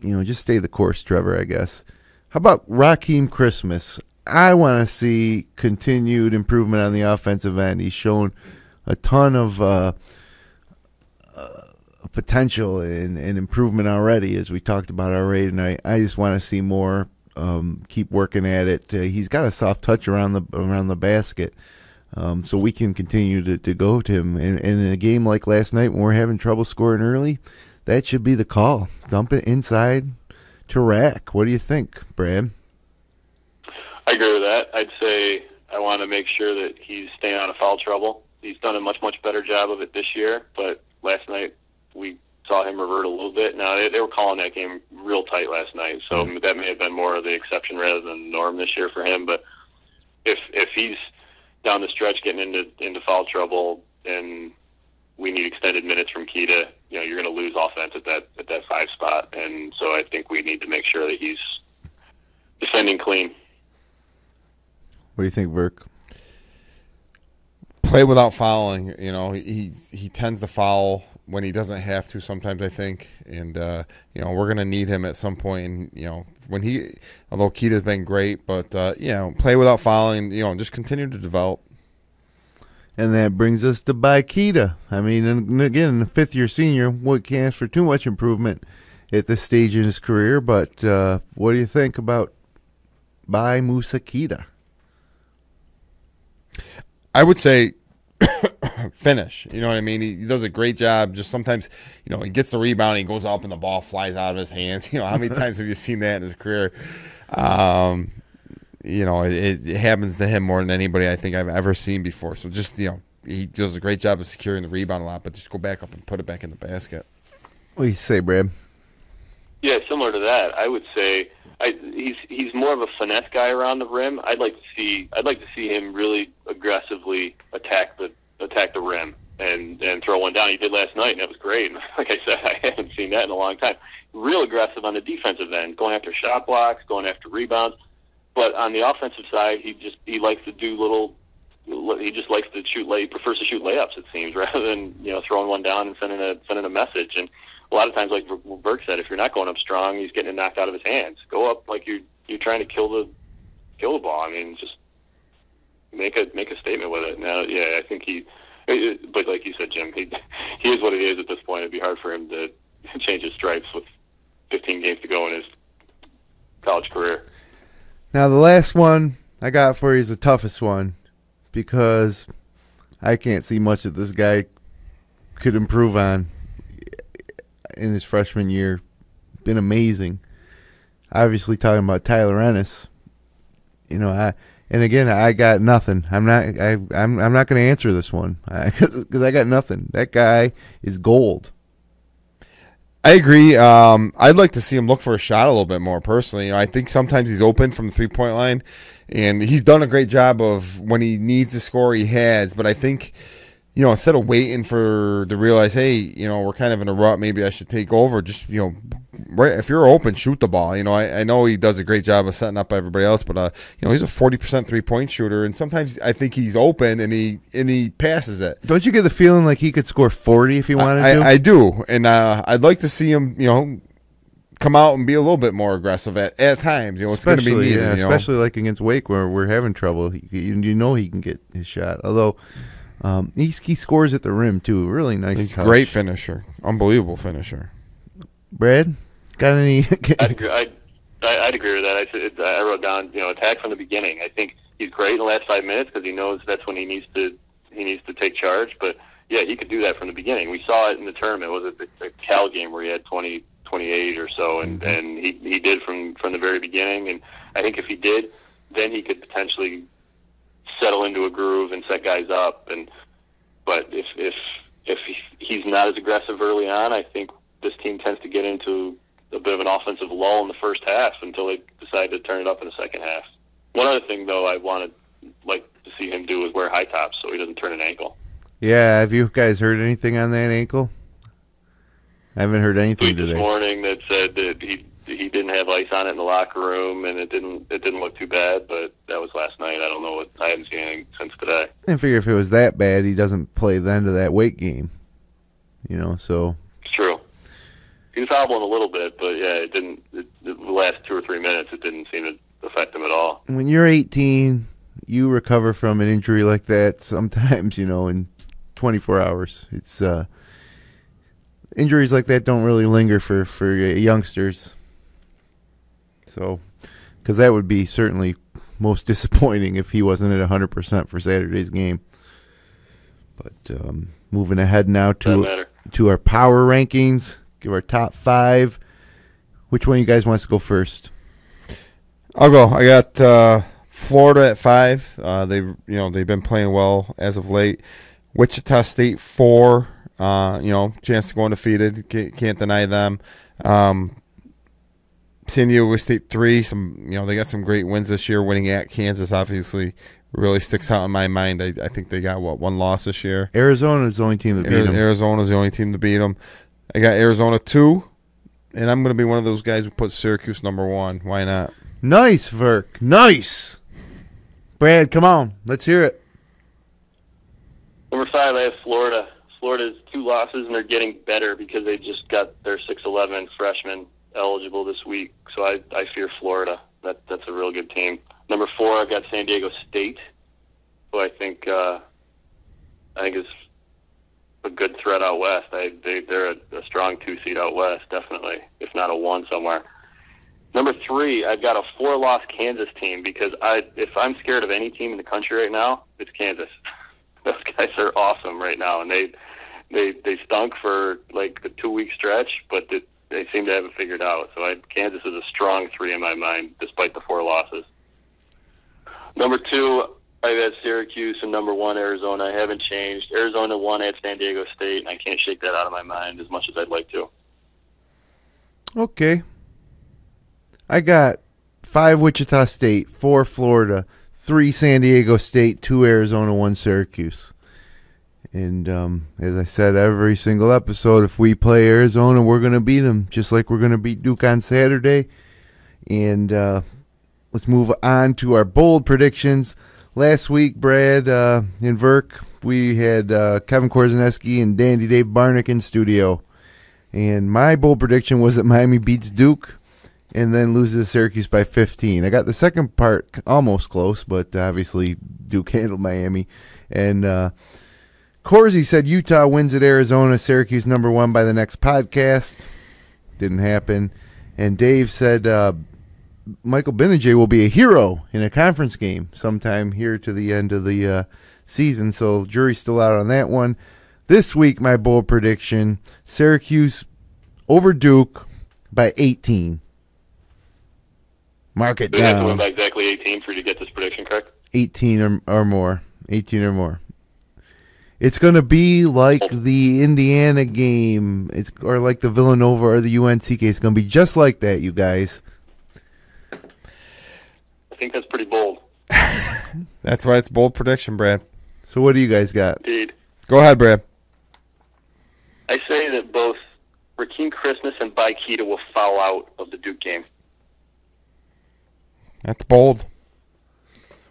just stay the course, Trevor, I guess. How about Raheem Christmas? I want to see continued improvement on the offensive end. He's shown a ton of potential and improvement already, as we talked about already, and I just want to see more. Keep working at it. He's got a soft touch around the basket, so we can continue to go to him. And in a game like last night, when we're having trouble scoring early, that should be the call. Dump it inside to Rack. What do you think, Brad? I agree with that. I'd say I want to make sure that he's staying out of foul trouble. He's done a much better job of it this year, but last night we saw him revert a little bit. Now, they were calling that game real tight last night, so that may have been more of the exception rather than the norm this year for him. But if he's down the stretch getting into foul trouble and we need extended minutes from Keita, you're going to lose offense at that 5 spot. And so I think we need to make sure that he's defending clean. What do you think, Burke? Play without fouling. He tends to foul when he doesn't have to sometimes, I think. And, we're going to need him at some point. And, although Keita's been great, but, play without fouling, just continue to develop. And that brings us to Keita. I mean, and again, the fifth-year senior, we can't ask for too much improvement at this stage in his career, but what do you think about Musa Keita? I would say finish. You know what I mean? He does a great job. Just sometimes, he gets the rebound, he goes up, and the ball flies out of his hands. How many times have you seen that in his career? It happens to him more than anybody I think I've ever seen before. So just, he does a great job of securing the rebound a lot, but just go back up and put it back in the basket. What do you say, Brad? Yeah, similar to that. I would say he's more of a finesse guy around the rim. I'd like to see him really aggressively attack the rim and throw one down. He did last night, and that was great. And like I said, I haven't seen that in a long time. Real aggressive on the defensive end, going after shot blocks, going after rebounds. But on the offensive side, he likes to do little. He just likes to shoot. He prefers to shoot layups, it seems, rather than throwing one down and sending a message. And a lot of times, like Burke said, if you're not going up strong, he's getting it knocked out of his hands. Go up like you're trying to kill the ball. I mean, just make a statement with it. Now, yeah, I think but like you said, Jim, he is what he is at this point. It'd be hard for him to change his stripes with 15 games to go in his college career. Now, the last one I got for you is the toughest one because I can't see much that this guy could improve on in his freshman year. Been amazing. Obviously, talking about Tyler Ennis. I got nothing. I'm not going to answer this one because I got nothing. That guy is gold. I agree. I'd like to see him look for a shot a little bit more personally. I think sometimes he's open from the three-point line, and he's done a great job of when he needs to score, he has. But I think, instead of waiting to realize, hey, we're kind of in a rut, maybe I should take over. Just, right, if you're open, shoot the ball. I know he does a great job of setting up everybody else, but he's a 40% three-point shooter, and sometimes I think he's open and he passes it. Don't you get the feeling like he could score 40 if he wanted to? I do, and I'd like to see him, come out and be a little bit more aggressive at times. It's going to be needed. Yeah, especially like against Wake where we're having trouble. He can get his shot. Although he scores at the rim too. Really nice. He's a touch. Great finisher, unbelievable finisher. Brad, got any? I'd agree with that. I wrote down attack from the beginning. I think he's great in the last 5 minutes because he knows that's when he needs to take charge. But yeah, he could do that from the beginning. We saw it in the tournament. Was it the Cal game where he had 28 or so, and he did from the very beginning. And I think if he did, then he could potentially settle into a groove and set guys up. But if he's not as aggressive early on, I think this team tends to get into a bit of an offensive lull in the first half until they decided to turn it up in the second half. One other thing, though, I wanted to see him do is wear high tops so he doesn't turn an ankle. Yeah, have you guys heard anything on that ankle? I haven't heard anything today. This morning that said that he didn't have ice on it in the locker room, and it didn't look too bad, but that was last night. I haven't seen anything since today. I figure if it was that bad, he doesn't play the end of that weight game. So it's true. He was hobbling a little bit, but yeah, it didn't. The last 2 or 3 minutes, it didn't seem to affect him at all. When you're 18, you recover from an injury like that sometimes, in 24 hours. It's injuries like that don't really linger for youngsters. So, because that would be certainly most disappointing if he wasn't at 100% for Saturday's game. But moving ahead now to our power rankings, give our top 5. Which one of you guys wants to go first? I'll go. I got Florida at 5. They've been playing well as of late. Wichita State 4. Chance to go undefeated. Can't deny them. San Diego State 3. They got some great wins this year. Winning at Kansas obviously really sticks out in my mind. I think they got one loss this year. Arizona's the only team that beat them. Arizona's the only team to beat them. I got Arizona 2, and I'm going to be one of those guys who puts Syracuse number 1. Why not? Nice, Verk. Nice. Brad, come on. Let's hear it. Number 5, I have Florida. Florida's 2 losses, and they're getting better because they just got their 6'11" freshman eligible this week. So I fear Florida. That's a real good team. Number 4, I've got San Diego State, who I think is a good threat out west. They're a strong 2 seed out west, definitely, if not a 1 somewhere. Number 3, I've got a 4-loss Kansas team because if I'm scared of any team in the country right now, it's Kansas. Those guys are awesome right now, and they stunk for like a 2-week stretch, but they seem to have it figured out. So Kansas is a strong 3 in my mind, despite the 4 losses. Number 2, I've had Syracuse, and number 1, Arizona. I haven't changed. Arizona 1 at San Diego State, and I can't shake that out of my mind as much as I'd like to. Okay. I got 5 Wichita State, 4 Florida, 3 San Diego State, 2 Arizona, 1 Syracuse. And as I said, every single episode, if we play Arizona, we're going to beat them, just like we're going to beat Duke on Saturday. And let's move on to our bold predictions. Last week, Brad and Verk, we had Kevin Korzaneski and Dandy Dave Barnick in studio. And my bold prediction was that Miami beats Duke and then loses to Syracuse by 15. I got the second part almost close, but obviously Duke handled Miami. And Corsi said Utah wins at Arizona, Syracuse number 1 by the next podcast. Didn't happen. And Dave said Michael Benajay will be a hero in a conference game sometime here to the end of the season. So jury's still out on that one. This week, my bold prediction, Syracuse over Duke by 18. Mark it down. Do you have to win by exactly 18 for you to get this prediction correct? 18 or more. 18 or more. It's going to be like the Indiana game, or like the Villanova or the UNC game. It's going to be just like that, you guys. I think that's pretty bold. That's why it's bold prediction, Brad. So what do you guys got? Indeed. Go ahead, Brad. I say that both Rakeem Christmas and Baikita will foul out of the Duke game. That's bold.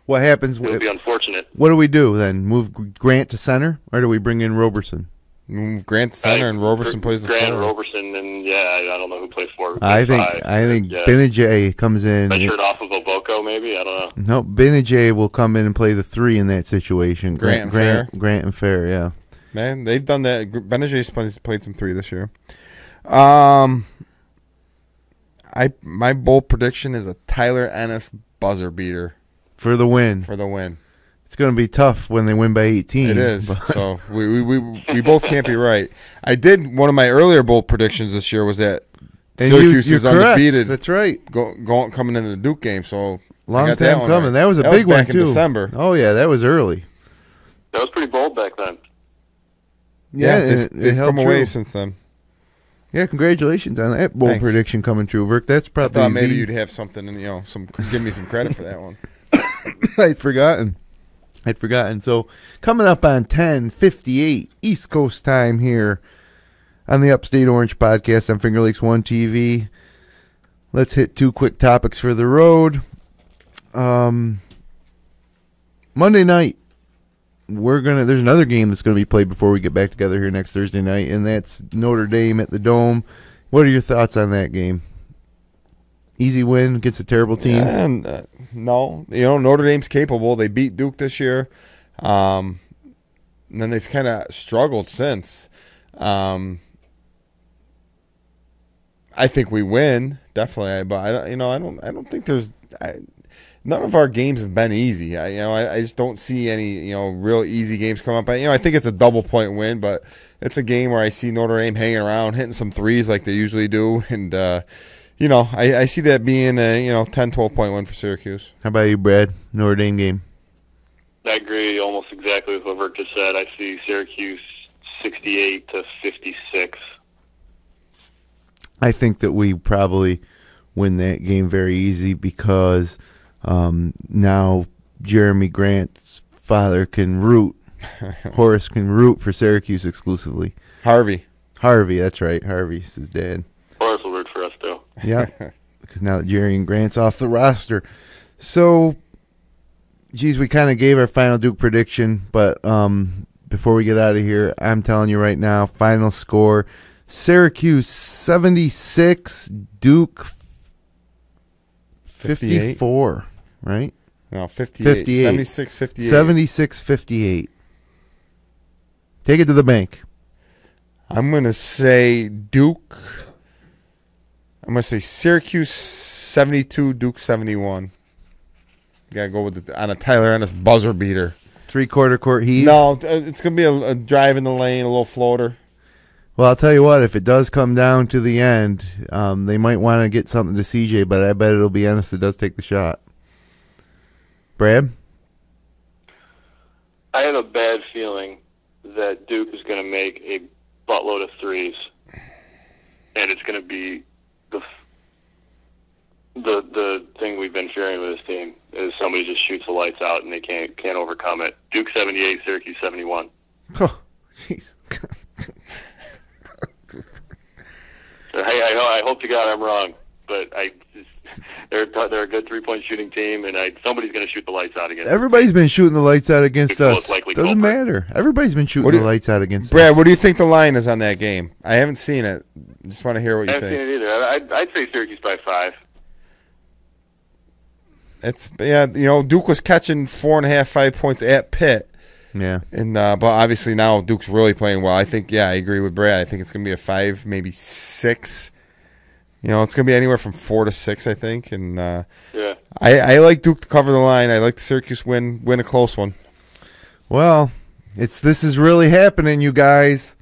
What happens? It would be unfortunate. What do we do then? Move Grant to center, or do we bring in Roberson? Move Grant to center, and Roberson plays the Grant, forward. Roberson, and I don't know who plays forward. I think Benajay comes in. Ventured off of Oboko, maybe. I don't know. No, Benajay will come in and play the 3 in that situation. Grant and Fair, yeah. Man, they've done that. Benajay's played some 3 this year. My bold prediction is a Tyler Ennis buzzer beater for the win. It's going to be tough when they win by 18. It is. So we both can't be right. I did one of my earlier bold predictions this year was that Syracuse is undefeated. That's right. Coming into the Duke game. So long time coming. Right. That was a big one back in December. Oh yeah, that was early. That was pretty bold back then. Yeah, they've come away since then. Yeah, congratulations on that bold Thanks. prediction coming true, Vic. That's I probably thought maybe you'd have something, and give me some credit for that one. I'd forgotten. So coming up on 10:58 East Coast time here on the Upstate Orange podcast on Finger Lakes One TV. Let's hit 2 quick topics for the road. Monday night, there's another game that's gonna be played before we get back together here next Thursday night, and that's Notre Dame at the Dome. What are your thoughts on that game? Easy win against a terrible team? And, no, Notre Dame's capable. They beat Duke this year, and then they've kind of struggled since. I think we win definitely, but I don't think there's. None of our games have been easy. I just don't see any real easy games come up. I think it's a double point win, but it's a game where I see Notre Dame hanging around, hitting some threes like they usually do, and I see that being a 10, 12 point win for Syracuse. How about you, Brad? Notre Dame game. I agree almost exactly with what Vic just said. I see Syracuse 68-56. I think that we probably win that game very easy because now Jeremy Grant's father can root. Horace can root for Syracuse exclusively. Harvey, that's right. Harvey's his dad. Horace will root for us, too. Yeah, because now that Jerry and Grant's off the roster. So, geez, we kind of gave our final Duke prediction, but before we get out of here, I'm telling you right now, final score, Syracuse 76, Duke 54, right? No, 58. 76, 58. 76, 58. Take it to the bank. I'm going to say Duke. I'm going to say Syracuse 72, Duke 71. Got to go with on a Tyler Ennis buzzer beater. 3/4 court heave? No, it's going to be a drive in the lane, a little floater. Well, I'll tell you what, if it does come down to the end, they might want to get something to CJ, but I bet it'll be Ennis that does take the shot. Brad? I have a bad feeling that Duke is going to make a buttload of threes, and it's going to be the thing we've been fearing with this team is somebody just shoots the lights out and they can't overcome it. Duke 78, Syracuse 71. Oh, jeez. Hey, I hope to God I'm wrong, but they're a good 3-point shooting team, and somebody's going to shoot the lights out against. Everybody's been shooting the lights out against us. Doesn't culprit. Matter. Everybody's been shooting the lights out against Brad, us. what do you think the line is on that game? I haven't seen it. Just want to hear what you think. I haven't seen it either. I'd say Syracuse by 5. Duke was catching 4.5, 5 points at Pitt. Yeah. And but obviously now Duke's really playing well. I think, I agree with Brad. I think it's going to be a 5, maybe 6. It's going to be anywhere from 4 to 6, I think. And yeah, I like Duke to cover the line. I like Syracuse win a close one. Well, this is really happening, you guys.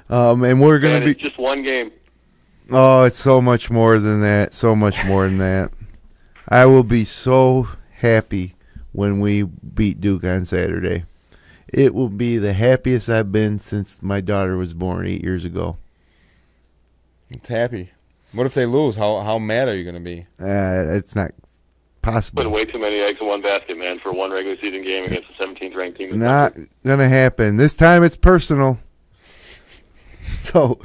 And we're going to be just one game. Oh, it's so much more than that. So much more than that. I will be so happy when we beat Duke on Saturday. It will be the happiest I've been since my daughter was born 8 years ago. It's happy. What if they lose? How mad are you going to be? It's not possible. Put way too many eggs in one basket, man, for one regular season game against the 17th ranked team. Not going to happen. This time it's personal. So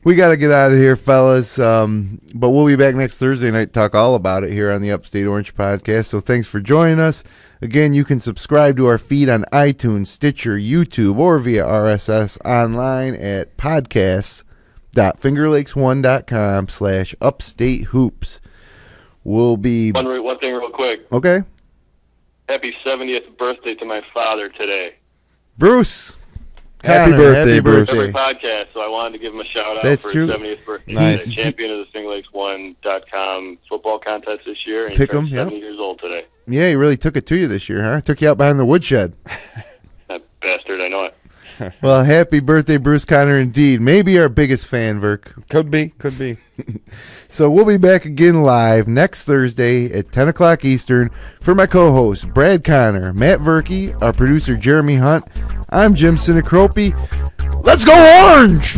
we got to get out of here, fellas. But we'll be back next Thursday night to talk all about it here on the Upstate Orange podcast. So thanks for joining us. Again, you can subscribe to our feed on iTunes, Stitcher, YouTube, or via RSS online at podcasts.fingerlakes1.com/upstatehoops. We'll be... One thing real quick. Okay. Happy 70th birthday to my father today. Bruce. Happy Connor, birthday, Bruce. Every podcast, so I wanted to give him a shout out That's for true. his 70th birthday. Nice. He's champion of the FingerLakes1.com football contest this year, and Pick he him, turned yeah. 70 years old today. Yeah, he really took it to you this year, huh? Took you out behind the woodshed. That bastard, I know it. Well, happy birthday, Bruce Connor, indeed. Maybe our biggest fan, Verk. Could be. So we'll be back again live next Thursday at 10 o'clock Eastern. For my co-hosts, Brad Connor, Matt Verkey, our producer, Jeremy Hunt, I'm Jim Sinacropi. Let's go Orange!